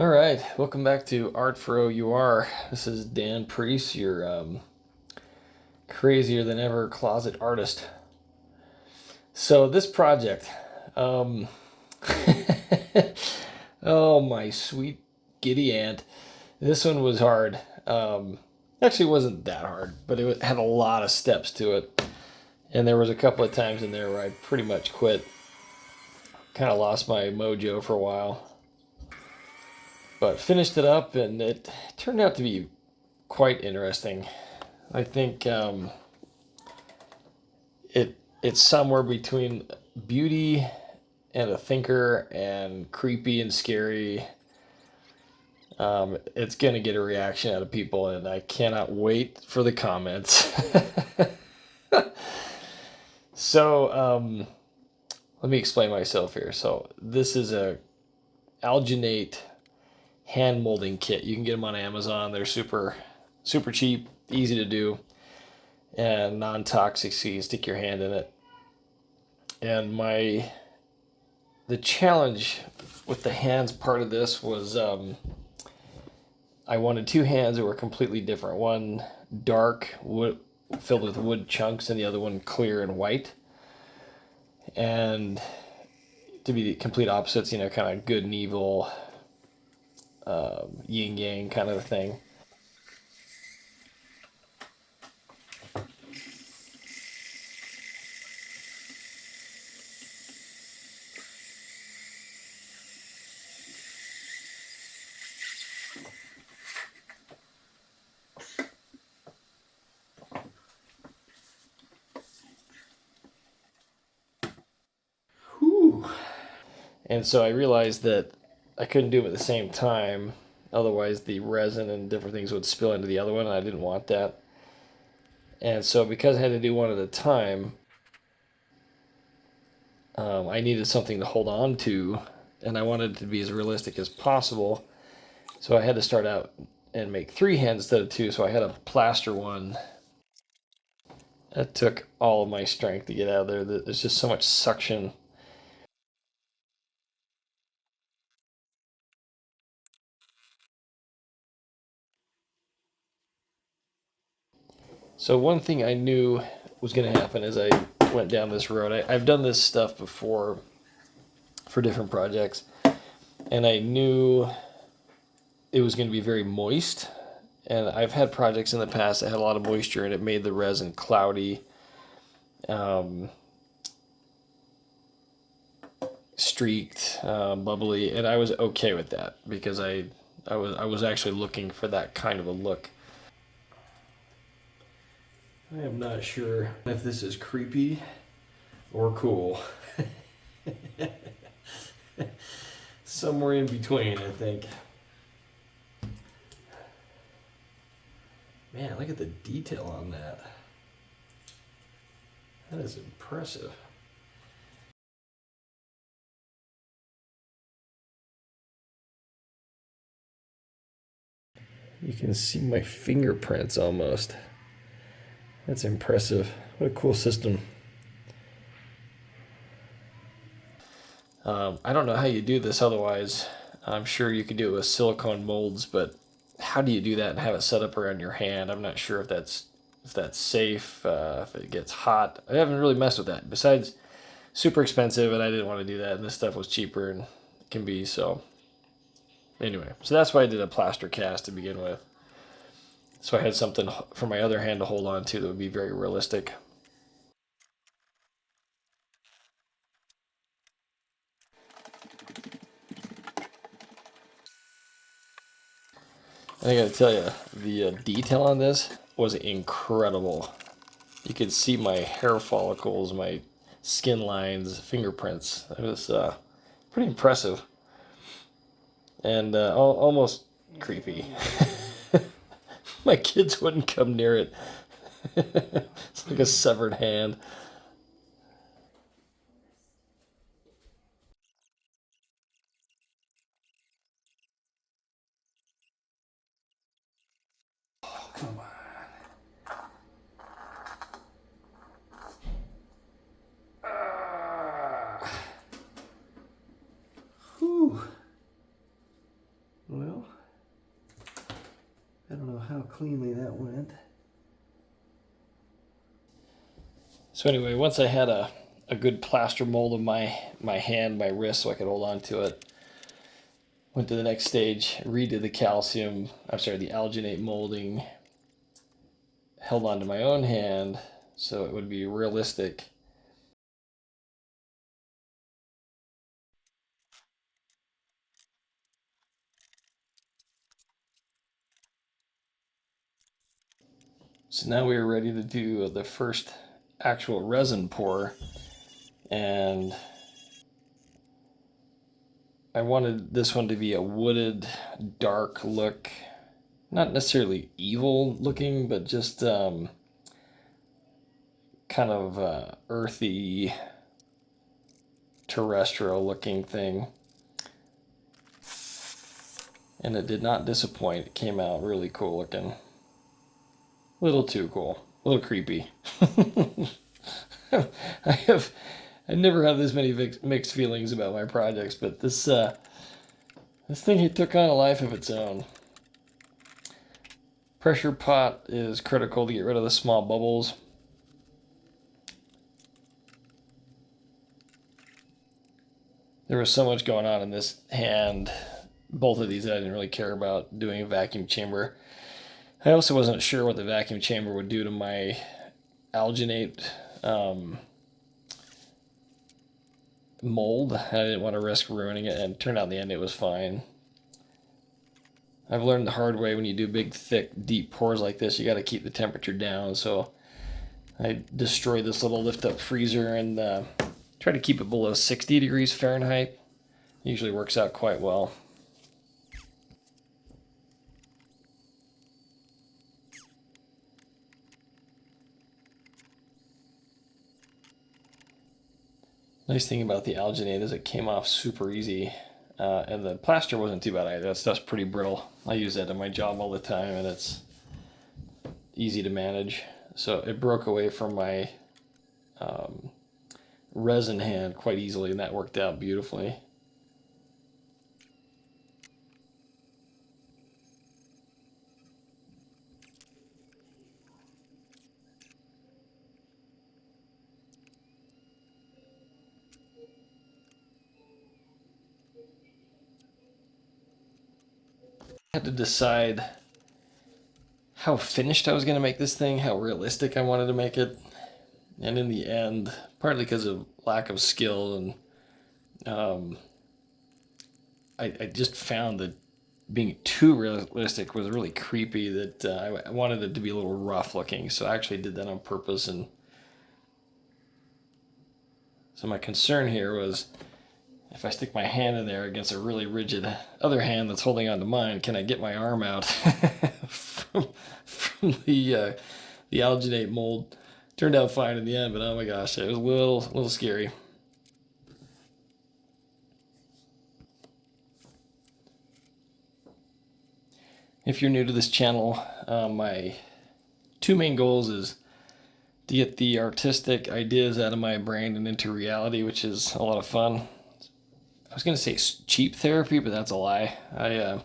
All right, welcome back to Art for O.U.R. This is Dan Preece, your crazier than ever closet artist. So this project, um, oh my sweet giddy aunt, this one was hard. Actually, it wasn't that hard, but it had a lot of steps to it, and there was a couple of times in there where I pretty much quit, kind of lost my mojo for a while. But finished it up, and it turned out to be quite interesting. I think it's somewhere between beauty and a thinker and creepy and scary. It's going to get a reaction out of people, and I cannot wait for the comments. So let me explain myself here. So this is a alginate hand molding kit. You can get them on Amazon. They're super cheap, easy to do, and non-toxic, so you can stick your hand in it. And the challenge with the hands part of this was I wanted two hands that were completely different. One dark wood filled with wood chunks, and the other one clear and white. And to be the complete opposites, kind of good and evil, yin yang kind of a thing. Whew. And so I realized that I couldn't do them at the same time. Otherwise, the resin and different things would spill into the other one, and I didn't want that. And so, because I had to do one at a time, I needed something to hold on to, and I wanted it to be as realistic as possible. So I had to start out and make three hands instead of two. So I had a plaster one. That took all of my strength to get out of there. There's just so much suction. So one thing I knew was going to happen as I went down this road. I've done this stuff before for different projects, and I knew it was going to be very moist. And I've had projects in the past that had a lot of moisture, and it made the resin cloudy, streaked, bubbly, and I was okay with that because I was actually looking for that kind of a look. I am not sure if this is creepy or cool. Somewhere in between, I think. Man, look at the detail on that. That is impressive. You can see my fingerprints almost. That's impressive. What a cool system. I don't know how you do this otherwise. I'm sure you could do it with silicone molds, but how do you do that and have it set up around your hand? I'm not sure if that's safe, if it gets hot. I haven't really messed with that. Besides, super expensive, and I didn't want to do that, and this stuff was cheaper and can be, so. Anyway, so that's why I did a plaster cast to begin with. So I had something for my other hand to hold on to that would be very realistic. I gotta tell you, the detail on this was incredible. You could see my hair follicles, my skin lines, fingerprints. It was pretty impressive and almost creepy. My kids wouldn't come near it. It's like a severed hand. Oh, come on. how cleanly that went. So anyway, once I had a good plaster mold of my hand, my wrist, so I could hold on to it, went to the next stage, redid the the alginate molding, held onto my own hand so it would be realistic. So now we were ready to do the first actual resin pour, and I wanted this one to be a wooded, dark look. Not necessarily evil looking, but just kind of earthy, terrestrial looking thing. And it did not disappoint. It came out really cool looking. A little too cool. A little creepy. I never have this many mixed feelings about my projects, but this thing it took on a life of its own. Pressure pot is critical to get rid of the small bubbles. There was so much going on in this hand, both of these, that I didn't really care about doing a vacuum chamber. I also wasn't sure what the vacuum chamber would do to my alginate mold. I didn't want to risk ruining it, and it turned out in the end it was fine. I've learned the hard way, when you do big, thick, deep pours like this, you got to keep the temperature down. So I destroyed this little lift-up freezer and try to keep it below 60 degrees Fahrenheit. It usually works out quite well. Nice thing about the alginate is it came off super easy. And the plaster wasn't too bad either. That stuff's pretty brittle. I use that in my job all the time, and it's easy to manage. So it broke away from my resin hand quite easily, and that worked out beautifully. I had to decide how finished I was going to make this thing, how realistic I wanted to make it. And in the end, partly because of lack of skill, and I just found that being too realistic was really creepy, that I wanted it to be a little rough looking. So I actually did that on purpose. And so my concern here was, if I stick my hand in there against a really rigid other hand that's holding on to mine, can I get my arm out from the alginate mold? Turned out fine in the end, but oh my gosh, it was a little scary. If you're new to this channel, my two main goals is to get the artistic ideas out of my brain and into reality, which is a lot of fun. I was going to say cheap therapy, but that's a lie. I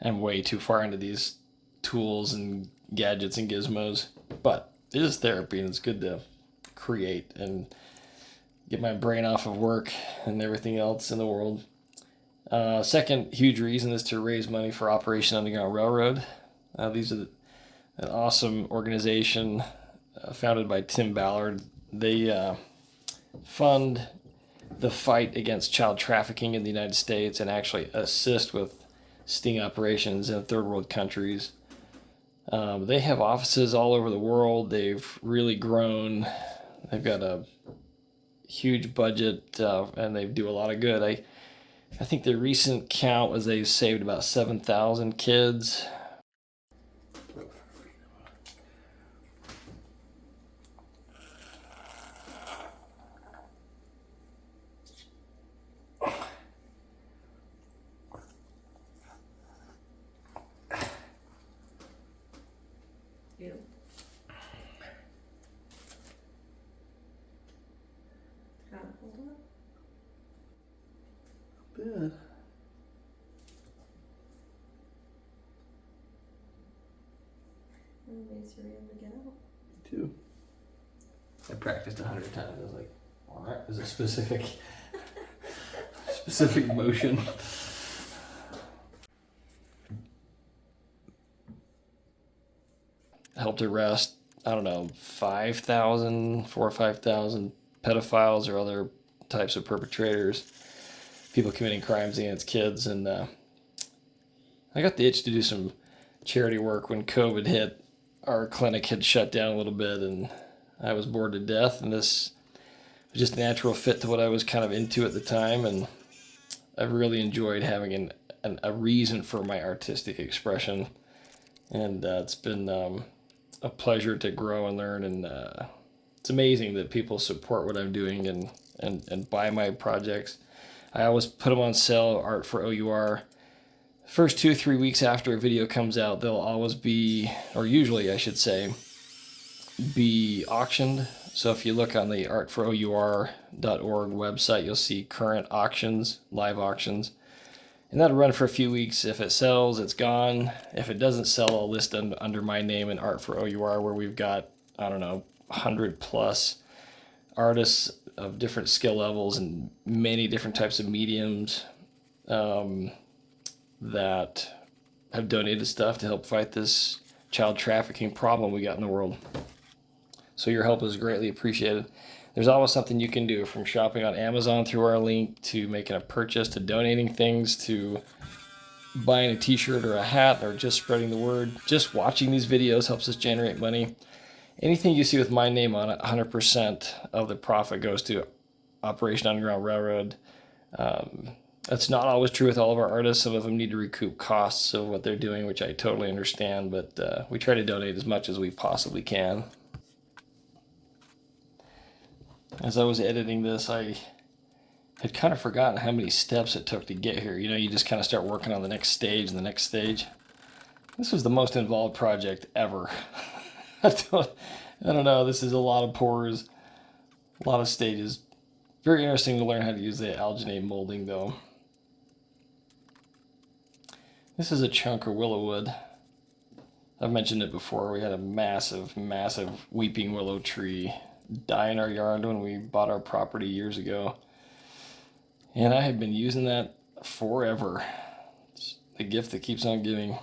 am way too far into these tools and gadgets and gizmos, but it is therapy, and it's good to create and get my brain off of work and everything else in the world. Second huge reason is to raise money for Operation Underground Railroad. These are an awesome organization founded by Tim Ballard. They fund the fight against child trafficking in the United States and actually assist with sting operations in third world countries. They have offices all over the world. They've really grown. They've got a huge budget, and they do a lot of good. I think the recent count was they've saved about 7,000 kids. Good. you were able to get out. Too. I practiced 100 times. I was like, all right, there's a specific motion. Helped arrest, I don't know, 4,000 or 5,000 pedophiles or other types of perpetrators, people committing crimes against kids. And I got the itch to do some charity work when COVID hit. Our clinic had shut down a little bit and I was bored to death, and this was just a natural fit to what I was kind of into at the time, and I've really enjoyed having a reason for my artistic expression, and it's been a pleasure to grow and learn, and it's amazing that people support what I'm doing and buy my projects. I always put them on sale, art for O.U.R. First 2 or 3 weeks after a video comes out, they'll always be, or usually I should say, be auctioned. So if you look on the artforour.org website, you'll see current auctions, live auctions. And that'll run for a few weeks. If it sells, it's gone. If it doesn't sell, I'll list under my name in Art for O.U.R, where we've got, I don't know, 100 plus artists of different skill levels and many different types of mediums that have donated stuff to help fight this child trafficking problem we got in the world. So your help is greatly appreciated. There's always something you can do, from shopping on Amazon through our link, to making a purchase, to donating things, to buying a t-shirt or a hat, or just spreading the word. Just watching these videos helps us generate money. Anything you see with my name on it, 100% of the profit goes to Operation Underground Railroad. That's not always true with all of our artists. Some of them need to recoup costs of what they're doing, which I totally understand, but we try to donate as much as we possibly can. As I was editing this, I had kind of forgotten how many steps it took to get here. You know, you just kind of start working on the next stage and the next stage. This was the most involved project ever. I don't know, this is a lot of pours, a lot of stages. Very interesting to learn how to use the alginate molding though. This is a chunk of willow wood. I've mentioned it before. We had a massive, massive weeping willow tree die in our yard when we bought our property years ago. And I have been using that forever. It's the gift that keeps on giving.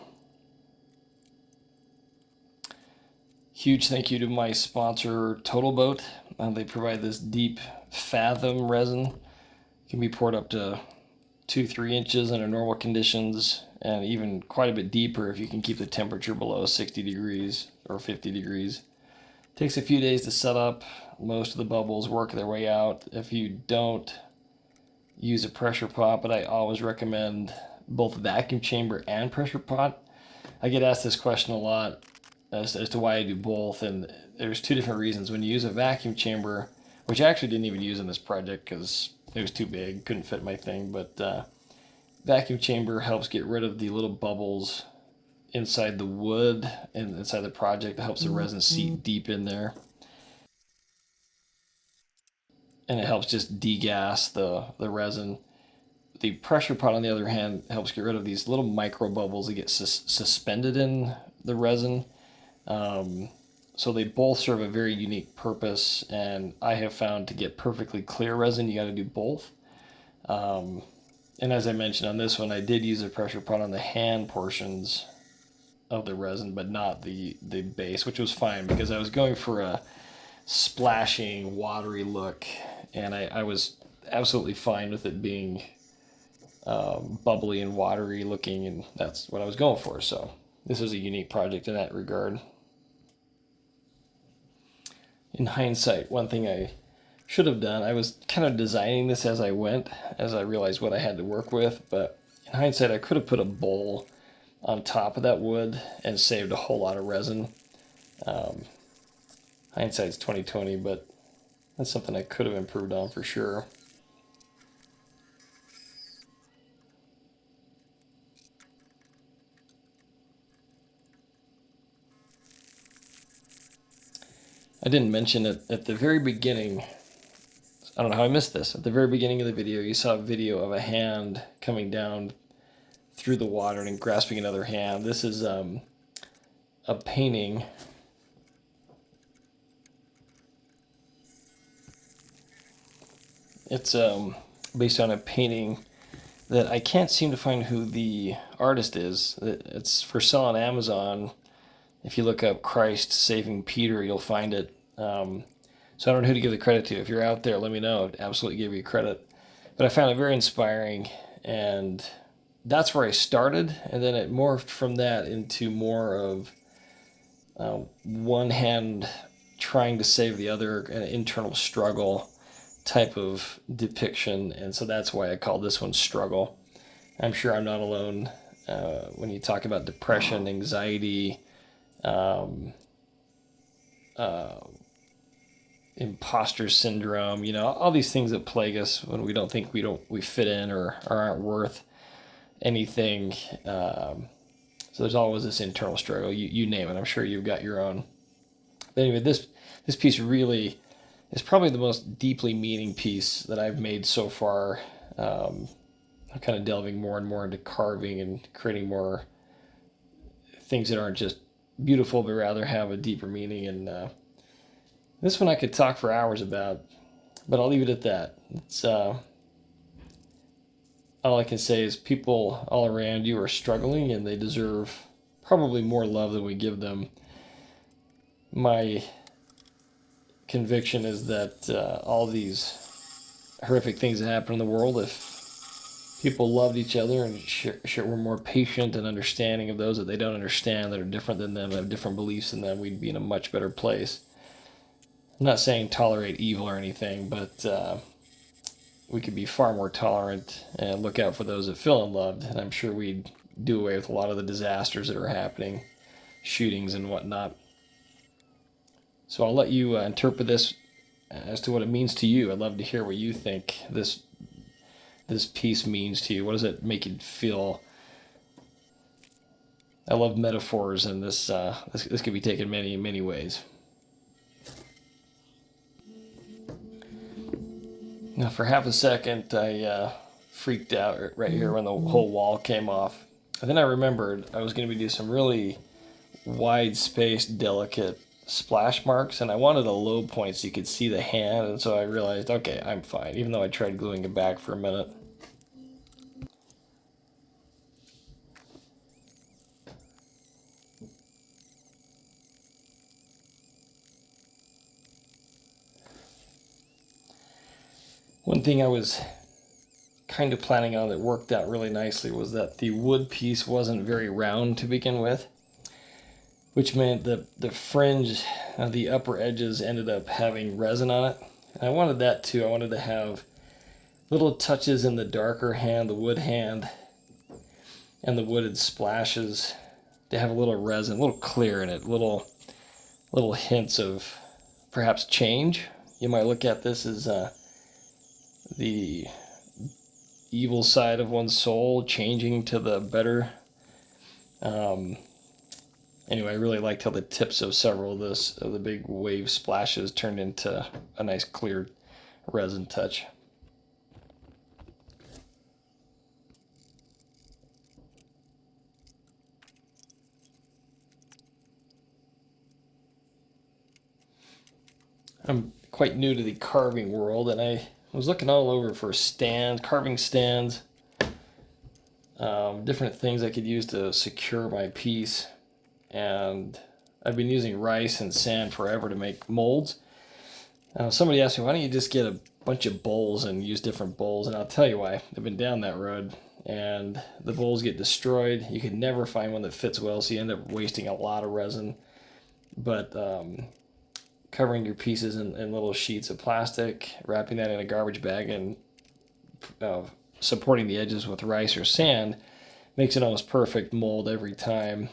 Huge thank you to my sponsor, Total Boat. They provide this deep fathom resin. It can be poured up to 2-3 inches under normal conditions, and even quite a bit deeper if you can keep the temperature below 60 degrees or 50 degrees. It takes a few days to set up. Most of the bubbles work their way out. If you don't, use a pressure pot, but I always recommend both vacuum chamber and pressure pot. I get asked this question a lot as to why I do both, and there's 2 different reasons. When you use a vacuum chamber, which I actually didn't even use in this project because it was too big, couldn't fit my thing, but vacuum chamber helps get rid of the little bubbles inside the wood and inside the project. It helps the resin seep deep in there. And it helps just degas the resin. The pressure pot, on the other hand, helps get rid of these little micro bubbles that get suspended in the resin. So they both serve a very unique purpose, and I have found to get perfectly clear resin, you got to do both. And as I mentioned on this one, I did use a pressure pot on the hand portions of the resin, but not the base, which was fine because I was going for a splashing, watery look, and I was absolutely fine with it being bubbly and watery looking, and that's what I was going for. So this was a unique project in that regard. In hindsight, one thing I should have done, I was kind of designing this as I went, as I realized what I had to work with, but in hindsight, I could have put a bowl on top of that wood and saved a whole lot of resin. Hindsight's 20/20, but that's something I could have improved on for sure. I didn't mention it at the very beginning. I don't know how I missed this. At the very beginning of the video, you saw a video of a hand coming down through the water and grasping another hand. This is a painting It's based on a painting that I can't seem to find who the artist is. It's for sale on Amazon. If you look up Christ Saving Peter, you'll find it. So I don't know who to give the credit to. If you're out there, let me know. I'd absolutely give you credit. But I found it very inspiring, and that's where I started. And then it morphed from that into more of one hand trying to save the other, an internal struggle type of depiction. And so that's why I call this one Struggle. I'm sure I'm not alone when you talk about depression, anxiety, imposter syndrome, all these things that plague us when we don't think we fit in or aren't worth anything. So there's always this internal struggle. You name it. I'm sure you've got your own. But anyway, this piece really is probably the most deeply meaning piece that I've made so far. I'm kind of delving more and more into carving and creating more things that aren't just beautiful, but rather have a deeper meaning. And this one I could talk for hours about, but I'll leave it at that. It's all I can say is people all around you are struggling, and they deserve probably more love than we give them. My conviction is that all these horrific things that happen in the world, if people loved each other and were more patient and understanding of those that they don't understand, that are different than them, that have different beliefs than them, we'd be in a much better place. I'm not saying tolerate evil or anything, but we could be far more tolerant and look out for those that feel unloved. And I'm sure we'd do away with a lot of the disasters that are happening, shootings and whatnot. So I'll let you interpret this as to what it means to you. I'd love to hear what you think this piece means to you. What does it make you feel? I love metaphors, and this could be taken many, many ways. Now, for half a second, I freaked out right here when the whole wall came off. And then I remembered I was going to be doing some really wide-spaced, delicate splash marks, and I wanted a low point so you could see the hand, and so I realized, okay, I'm fine, even though I tried gluing it back for a minute. One thing I was kind of planning on that worked out really nicely was that the wood piece wasn't very round to begin with, which meant the fringe of the upper edges ended up having resin on it. And I wanted that too. I wanted to have little touches in the darker hand, the wood hand, and the wooded splashes to have a little resin, a little clear in it, little hints of perhaps change. You might look at this as the evil side of one's soul changing to the better. Anyway, I really liked how the tips of several of the big wave splashes turned into a nice clear resin touch. I'm quite new to the carving world, and I was looking all over for carving stands, different things I could use to secure my piece. And I've been using rice and sand forever to make molds. Somebody asked me, why don't you just get a bunch of bowls and use different bowls? And I'll tell you why. I've been down that road, and the bowls get destroyed. You can never find one that fits well, so you end up wasting a lot of resin. But covering your pieces in little sheets of plastic, wrapping that in a garbage bag, and supporting the edges with rice or sand makes an almost perfect mold every time.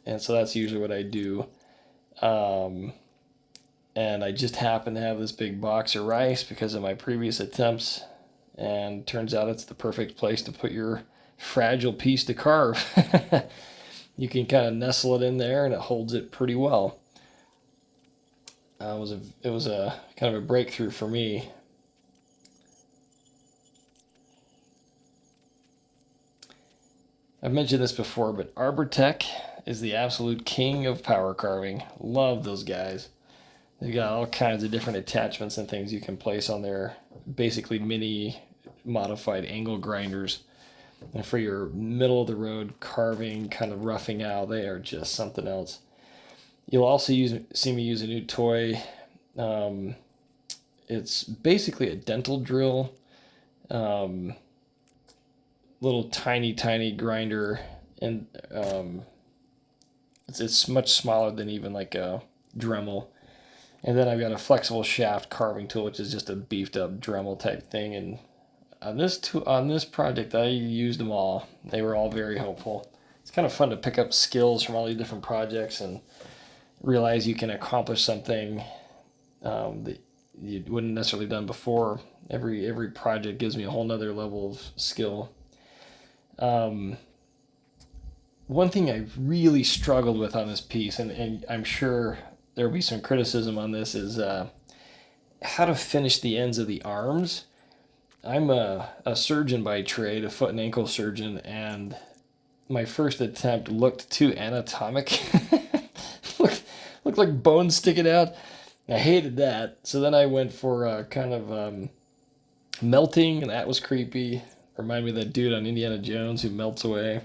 And so that's usually what I do. And I just happen to have this big box of rice because of my previous attempts, and turns out it's the perfect place to put your fragile piece to carve. You can kind of nestle it in there, and it holds it pretty well. It was a kind of a breakthrough for me. I've mentioned this before, but Arbortech is the absolute king of power carving. Love those guys. They got all kinds of different attachments and things you can place on there. Basically, mini modified angle grinders. And for your middle of the road carving, kind of roughing out, they are just something else. You'll also see me use a new toy. Um, it's basically a dental drill, um, little tiny grinder, and it's much smaller than even like a Dremel. And then I've got a flexible shaft carving tool, which is just a beefed up Dremel type thing. And on this project, I used them all. They were all very helpful. It's kind of fun to pick up skills from all these different projects and realize you can accomplish something that you wouldn't necessarily done before. Every project gives me a whole nother level of skill. Um, One thing I really struggled with on this piece, and I'm sure there'll be some criticism on this, is how to finish the ends of the arms. I'm a surgeon by trade, a foot and ankle surgeon, and my first attempt looked too anatomic. looked like bones sticking out. I hated that. So then I went for kind of melting, and that was creepy. Reminded me of that dude on Indiana Jones who melts away.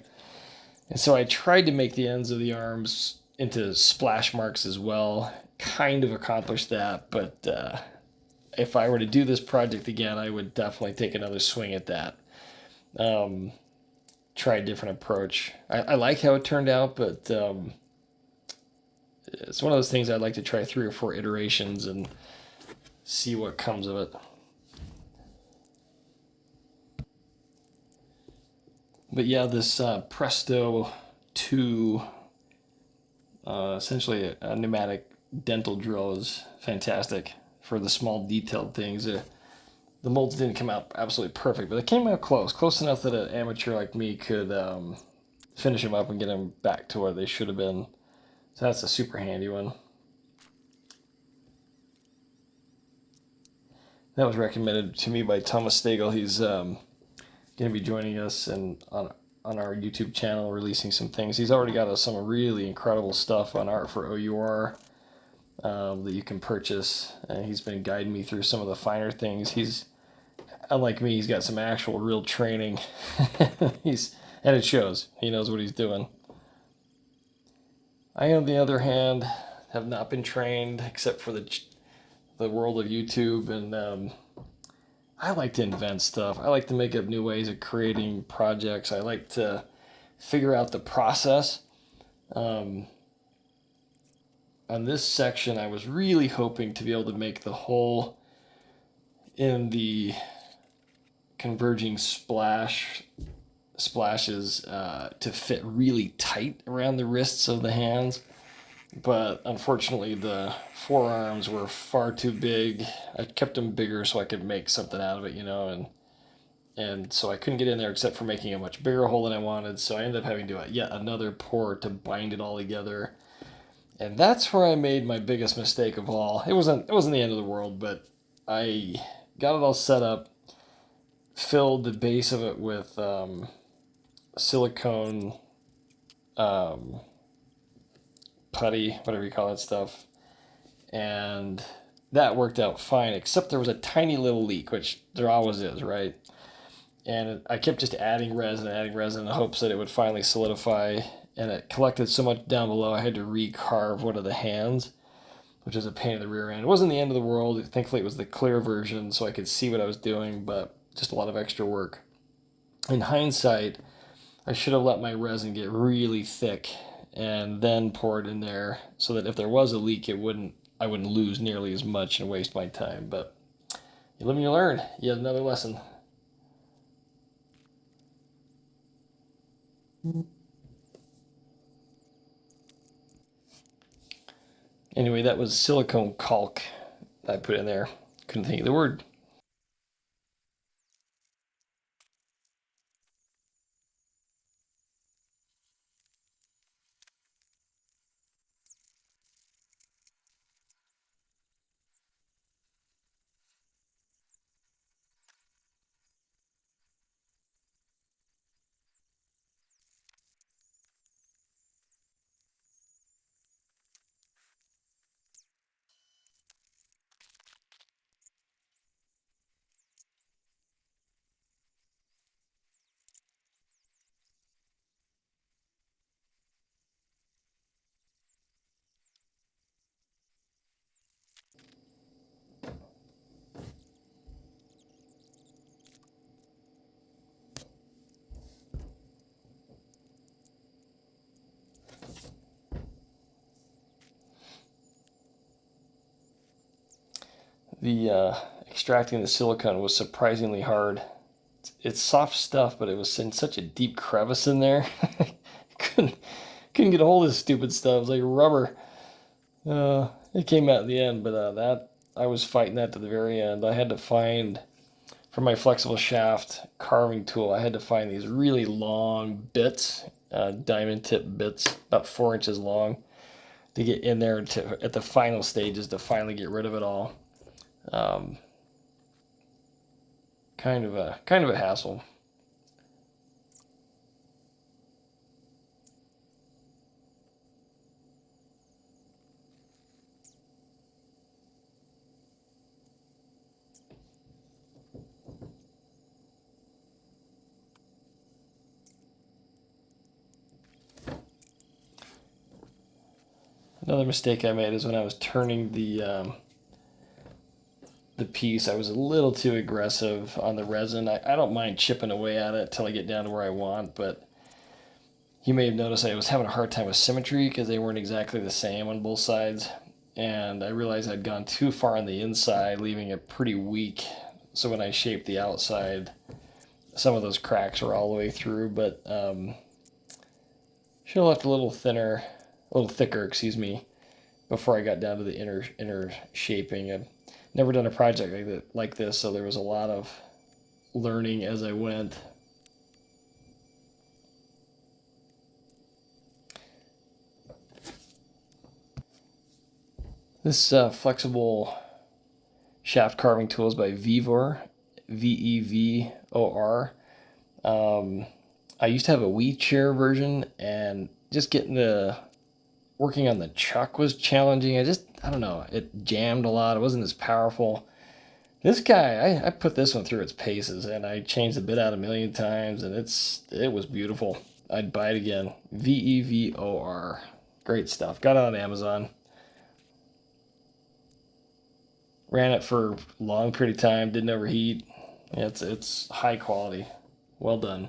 And so I tried to make the ends of the arms into splash marks as well. Kind of accomplished that, but if I were to do this project again, I would definitely take another swing at that. Um, Try a different approach. I like how it turned out, but it's one of those things I'd like to try 3 or 4 iterations and see what comes of it. But yeah, this Presto 2, essentially a pneumatic dental drill, is fantastic for the small detailed things. The molds didn't come out absolutely perfect, but they came out close enough that an amateur like me could finish them up and get them back to where they should have been. So that's a super handy one. That was recommended to me by Thomas Stagel. He's going to be joining us and on our YouTube channel, releasing some things. He's already got some really incredible stuff on art for O.U.R. That you can purchase, and he's been guiding me through some of the finer things. He's, unlike me, he's got some actual real training. And it shows. He knows what he's doing. I, on the other hand, have not been trained except for the world of YouTube, and I like to invent stuff. I like to make up new ways of creating projects. I like to figure out the process. Um, on this section, I was really hoping to be able to make the hole in the converging splashes to fit really tight around the wrists of the hands. But unfortunately, the forearms were far too big. I kept them bigger so I could make something out of it, and so I couldn't get in there except for making a much bigger hole than I wanted. So I ended up having to do yet another pour to bind it all together. And that's where I made my biggest mistake of all. It wasn't the end of the world, but I got it all set up, filled the base of it with silicone putty, whatever you call that stuff, and that worked out fine, except there was a tiny little leak, which there always is, right? And I kept just adding resin in the hopes that it would finally solidify, and it collected so much down below I had to recarve one of the hands, which is a pain in the rear end. It wasn't the end of the world. Thankfully, it was the clear version, so I could see what I was doing, but just a lot of extra work. In hindsight, I should have let my resin get really thick and then pour it in there so that if there was a leak, I wouldn't lose nearly as much and waste my time. But you live and you learn. Yet another lesson. Anyway, that was silicone caulk I put in there. Couldn't think of the word. The extracting the silicone was surprisingly hard. It's soft stuff, but it was in such a deep crevice in there. couldn't couldn't get a hold of this stupid stuff. It was like rubber. It came out in the end, but that I was fighting that to the very end. I had to find for my flexible shaft carving tool. I had to find these really long bits, diamond tip bits, about 4 inches long, to get in there to at the final stages to finally get rid of it all. Um, kind of a hassle. Another mistake I made is when I was turning the piece, I was a little too aggressive on the resin. I don't mind chipping away at it till I get down to where I want, but you may have noticed I was having a hard time with symmetry because they weren't exactly the same on both sides. And I realized I'd gone too far on the inside, leaving it pretty weak. So when I shaped the outside, some of those cracks were all the way through, but should have left a little thinner, a little thicker, excuse me, before I got down to the inner shaping. I've never done a project like this, so there was a lot of learning as I went. This flexible shaft carving tool is by Vevor, Vevor. I used to have a wheel chair version, and just working on the chuck was challenging. I don't know, it jammed a lot. It wasn't as powerful. This guy, I put this one through its paces, and I changed the bit out a million times, and it was beautiful. I'd buy it again. Vevor, great stuff. Got it on Amazon. Ran it for a long period of time. Didn't overheat. It's high quality. Well done.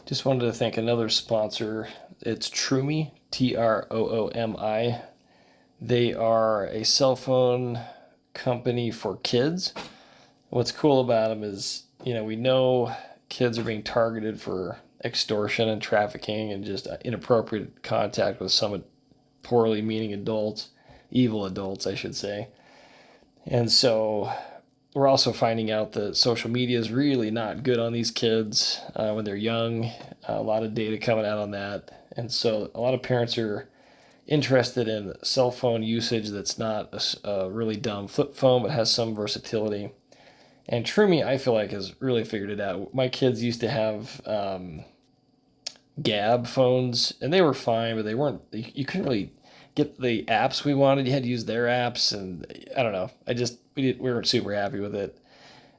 Just wanted to thank another sponsor. It's Troomi, Troomi. They are a cell phone company for kids. What's cool about them is, we know kids are being targeted for extortion and trafficking and just inappropriate contact with some poorly meaning adults, evil adults, I should say. And so we're also finding out that social media is really not good on these kids when they're young. A lot of data coming out on that. And so a lot of parents are interested in cell phone usage that's not a really dumb flip phone, but has some versatility. And Trumi, I feel like, has really figured it out. My kids used to have Gab phones, and they were fine, but they weren't. You couldn't really get the apps we wanted. You had to use their apps, and I don't know. We weren't super happy with it.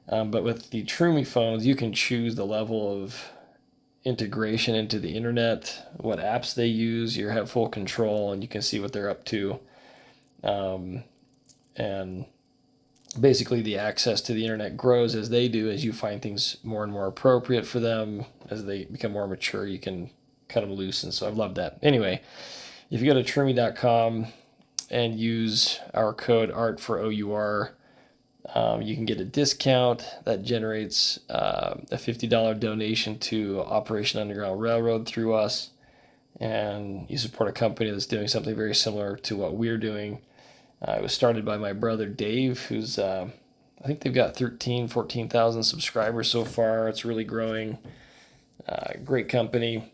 But with the Trumi phones, you can choose the level of integration into the internet, what apps they use. You have full control, and you can see what they're up to. Um, and basically, the access to the internet grows as you find things more and more appropriate for them. As they become more mature, you can cut them loose, and so I've loved that. Anyway, if you go to trimmy.com and use our code ART for O.U.R, you can get a discount that generates a $50 donation to Operation Underground Railroad through us, and you support a company that's doing something very similar to what we're doing. It was started by my brother Dave, who's I think they've got 14,000 subscribers so far. It's really growing. Great company.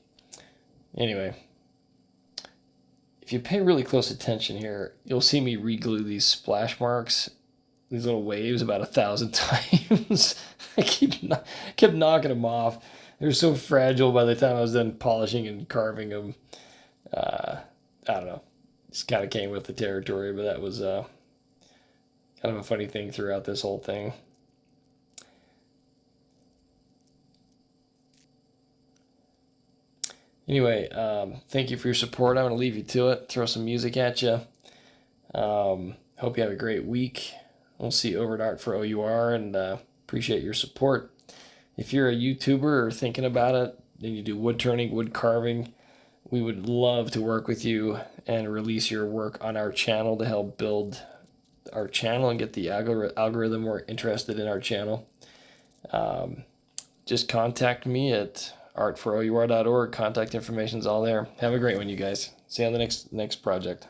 Anyway, if you pay really close attention here, you'll see me re-glue these splash marks, these little waves, about 1,000 times. I kept knocking them off. They were so fragile by the time I was done polishing and carving them. I don't know. Just kind of came with the territory, but that was kind of a funny thing throughout this whole thing. Anyway, thank you for your support. I'm going to leave you to it, throw some music at you. Hope you have a great week. We'll see you over at Art for O.U.R, and appreciate your support. If you're a YouTuber or thinking about it, and you do wood turning, wood carving, we would love to work with you and release your work on our channel to help build our channel and get the algorithm more interested in our channel. Just contact me at artforour.org. Contact information's all there. Have a great one, you guys. See you on the next project.